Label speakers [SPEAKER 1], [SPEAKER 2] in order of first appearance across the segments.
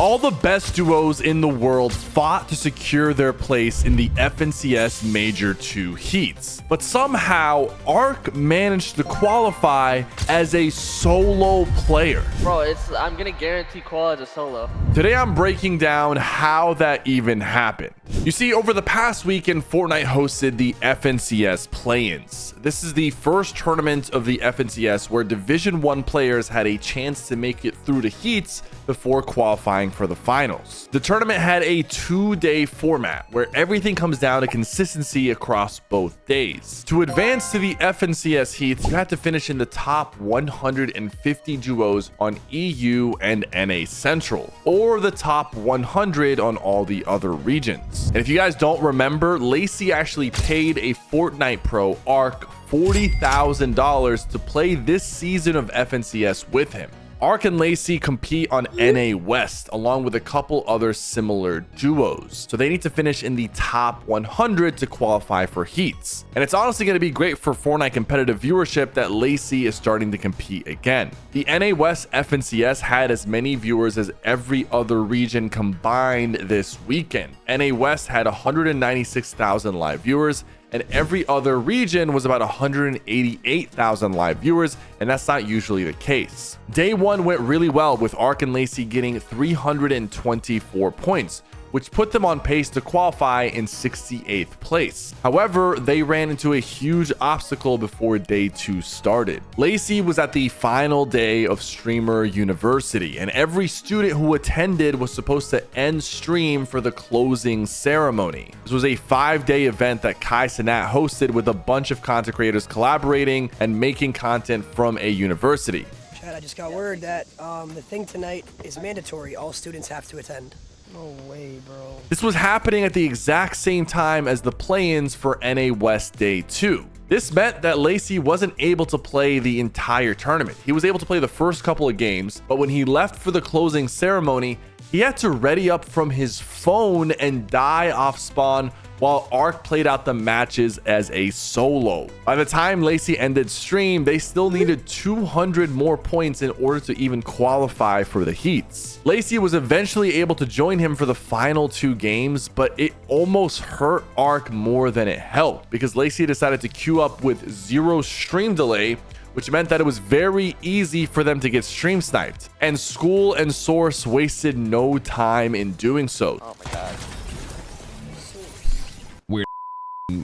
[SPEAKER 1] All the best duos in the world fought to secure their place in the FNCS Major 2 heats, but somehow Arc managed to qualify as a solo player.
[SPEAKER 2] Bro, I'm gonna guarantee qual as a solo.
[SPEAKER 1] Today I'm breaking down how that even happened. You see, over the past weekend, Fortnite hosted the FNCS play-ins. This is the first tournament of the FNCS where Division 1 players had a chance to make it through the heats before qualifying for the finals. The tournament had a 2-day format where everything comes down to consistency across both days. To advance to the FNCS heats, you had to finish in the top 150 duos on EU and NA Central, or the top 100 on all the other regions. And if you guys don't remember, Lacey actually paid a Fortnite pro, Arc, $40,000 to play this season of FNCS with him. Arc and Lacey compete on NA West along with a couple other similar duos, so they need to finish in the top 100 to qualify for heats. And it's honestly going to be great for Fortnite competitive viewership that Lacey is starting to compete again. The NA West FNCS had as many viewers as every other region combined this weekend. NA West had 196,000 live viewers, and every other region was about 188,000 live viewers, and that's not usually the case. Day one went really well, with Arc and Lacey getting 324 points, which put them on pace to qualify in 68th place. However, they ran into a huge obstacle before day two started. Lacey was at the final day of Streamer University, and every student who attended was supposed to end stream for the closing ceremony. This was a 5-day event that Kai Cenat hosted with a bunch of content creators collaborating and making content from a university.
[SPEAKER 3] Chad, I just got word that the thing tonight is mandatory. All students have to attend. No way, bro.
[SPEAKER 1] This was happening at the exact same time as the play-ins for NA West Day 2. This meant that Lacey wasn't able to play the entire tournament. He was able to play the first couple of games, but when he left for the closing ceremony, he had to ready up from his phone and die off spawn while Arc played out the matches as a solo. By the time Lacey ended stream, they still needed 200 more points in order to even qualify for the heats. Lacey was eventually able to join him for the final 2 games, but it almost hurt Arc more than it helped, because Lacey decided to queue up with 0 stream delay, which meant that it was very easy for them to get stream sniped. And School and Source wasted no time in doing so.
[SPEAKER 2] Oh my god.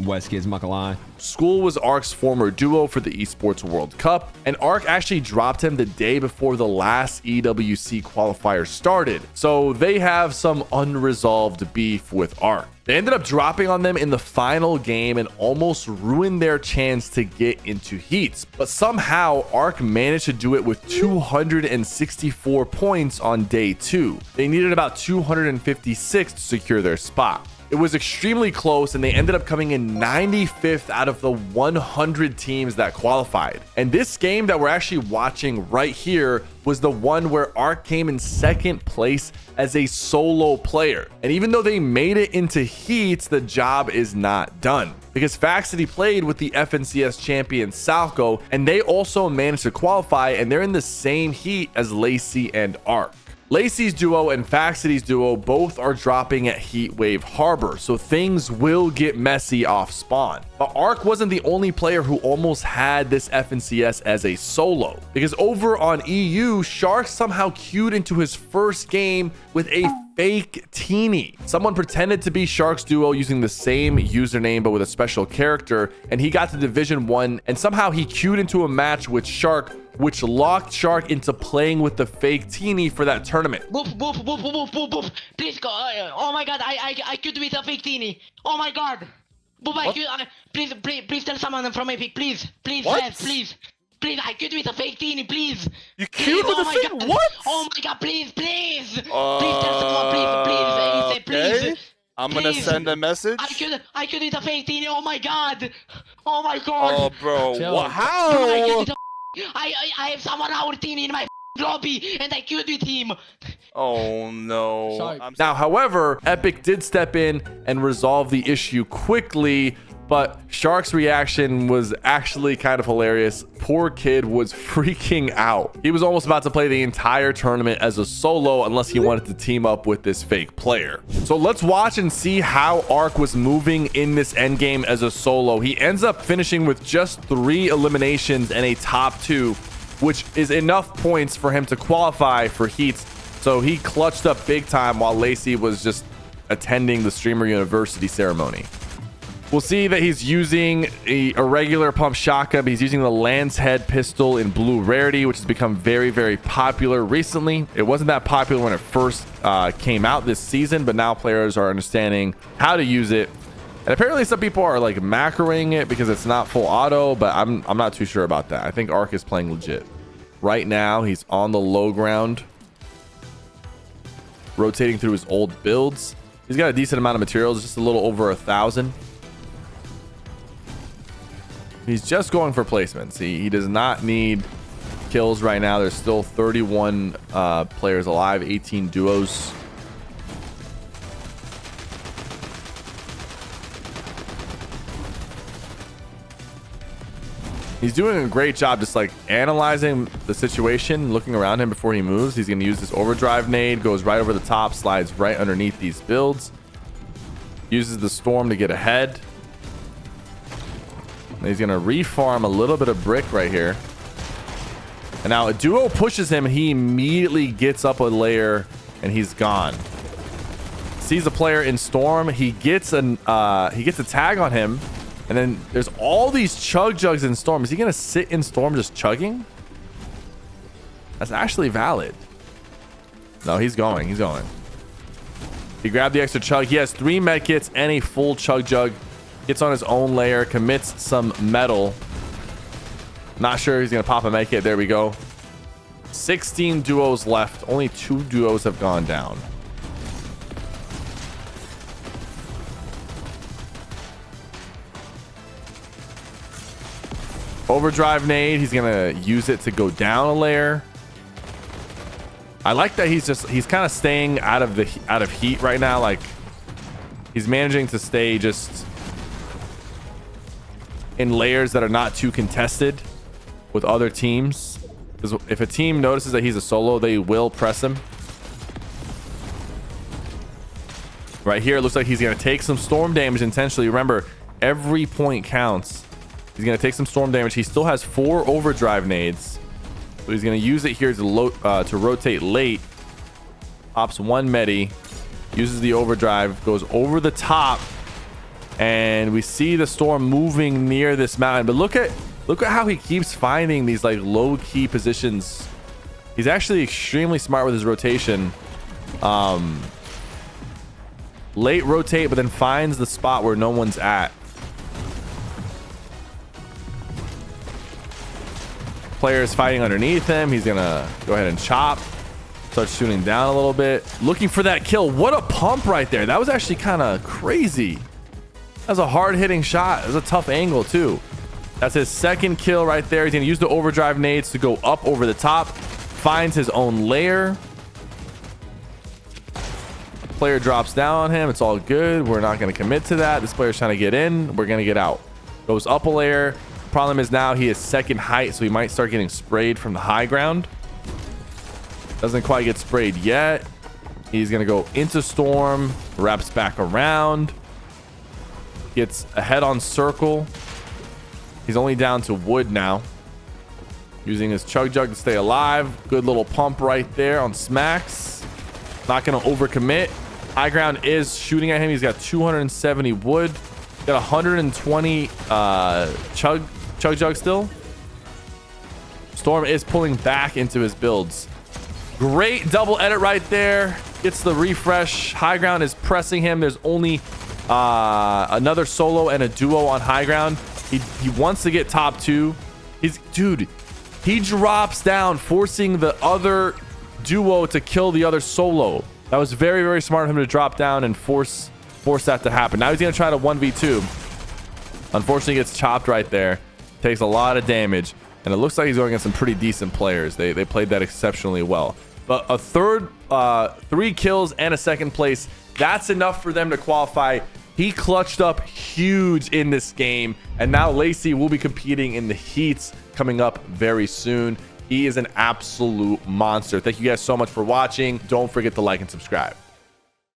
[SPEAKER 4] West kids, I'm not gonna lie.
[SPEAKER 1] School was Arc's former duo for the Esports World Cup, and Arc actually dropped him the day before the last EWC qualifier started, so they have some unresolved beef with Arc. They ended up dropping on them in the final game and almost ruined their chance to get into heats, but somehow Arc managed to do it with 264 points on day 2. They needed about 256 to secure their spot. It was extremely close, and they ended up coming in 95th out of the 100 teams that qualified. And this game that we're actually watching right here was the one where Arc came in 2nd place as a solo player. And even though they made it into heats, the job is not done, because Faxity played with the FNCS champion Salco, and they also managed to qualify, and they're in the same heat as Lacey and Arc. Lacey's duo and Faxity's duo both are dropping at Heatwave Harbor, so things will get messy off spawn. But Arc wasn't the only player who almost had this FNCS as a solo, because over on EU, Shark somehow queued into his first game with a fake teenie. Someone pretended to be Shark's duo using the same username but with a special character, and he got to Division 1, and somehow he queued into a match with Shark, which locked Shark into playing with the fake teenie for that tournament.
[SPEAKER 5] Boop, boop, boop, boop, boop, boop, boop. Please go. Oh my god, I could with a fake teenie. Oh my god. Boop, I could, please tell someone from Epic, please. Please, yes, please. Please, I could with a fake teenie, please.
[SPEAKER 1] You queued with a fake?
[SPEAKER 5] God.
[SPEAKER 1] What?
[SPEAKER 5] Oh my god, please. Please tell someone, please.
[SPEAKER 6] I'm gonna send a message.
[SPEAKER 5] I could with a fake teenie. Oh my god. Oh my god.
[SPEAKER 6] Oh, bro. What? How?
[SPEAKER 5] Bro, I have someone our team in my lobby, and I queued with him.
[SPEAKER 6] Oh no.
[SPEAKER 1] Now, however, Epic did step in and resolve the issue quickly But Shark's reaction was actually kind of hilarious. Poor kid was freaking out. He was almost about to play the entire tournament as a solo unless he wanted to team up with this fake player. So let's watch and see how Arc was moving in this endgame as a solo. He ends up finishing with just 3 eliminations and a top 2, which is enough points for him to qualify for heats. So he clutched up big time while Lacey was just attending the Streamer University ceremony. We'll see that he's using a regular pump shotgun, but he's using the Lance Head pistol in blue rarity, which has become very, very popular recently. It wasn't that popular when it first came out this season, but now players are understanding how to use it. And apparently some people are like macroing it because it's not full auto, but I'm not too sure about that. I think Arc is playing legit. Right now, he's on the low ground, rotating through his old builds. He's got a decent amount of materials, just a little over 1,000. He's just going for placements. He does not need kills right now. There's still 31 players alive, 18 duos. He's doing a great job just like analyzing the situation, looking around him before he moves. He's going to use this overdrive nade, goes right over the top, slides right underneath these builds, uses the storm to get ahead. And he's going to refarm a little bit of brick right here. And now a duo pushes him and he immediately gets up a layer and he's gone. Sees a player in storm. He gets a tag on him. And then there's all these chug jugs in storm. Is he going to sit in storm just chugging? That's actually valid. No, he's going. He's going. He grabbed the extra chug. He has 3 med kits and a full chug jug. Gets on his own layer, commits some metal. Not sure he's going to pop a med kit. There we go. 16 duos left. Only 2 duos have gone down. Overdrive nade. He's going to use it to go down a layer. I like that he's kind of staying out of heat right now. Like he's managing to stay just in layers that are not too contested with other teams. Because if a team notices that he's a solo, they will press him. Right here, it looks like he's going to take some storm damage intentionally. Remember, every point counts. He's going to take some storm damage. He still has 4 overdrive nades. So he's going to use it here to rotate late. Pops 1 medi. Uses the overdrive. Goes over the top. And we see the storm moving near this mountain. But look at how he keeps finding these like low-key positions. He's actually extremely smart with his rotation. Late rotate, but then finds the spot where no one's at. Players fighting underneath him. He's gonna go ahead and chop. Start shooting down a little bit. Looking for that kill. What a pump right there. That was actually kind of crazy. That was a hard-hitting shot. It was a tough angle, too. That's his 2nd kill right there. He's going to use the overdrive nades to go up over the top. Finds his own layer. Player drops down on him. It's all good. We're not going to commit to that. This player's trying to get in. We're going to get out. Goes up a layer. Problem is now he is 2nd height, so he might start getting sprayed from the high ground. Doesn't quite get sprayed yet. He's going to go into storm. Wraps back around. Gets ahead on circle. He's only down to wood now. Using his chug jug to stay alive. Good little pump right there on smacks. Not going to overcommit. High ground is shooting at him. He's got 270 wood. Got 120 chug jug still. Storm is pulling back into his builds. Great double edit right there. Gets the refresh. High ground is pressing him. There's only another solo and a duo on high ground. He wants to get top 2. He drops down, forcing the other duo to kill the other solo. That was very, very smart of him to drop down and force that to happen. Now he's gonna try to 1v2. Unfortunately, gets chopped right there. Takes a lot of damage, and it looks like he's going against some pretty decent players. They played that exceptionally well. But a 3 kills and a 2nd place. That's enough for them to qualify He clutched up huge in this game, and now Lacey will be competing in the heats coming up very soon. He is an absolute monster. Thank you guys so much for watching. Don't forget to like and subscribe.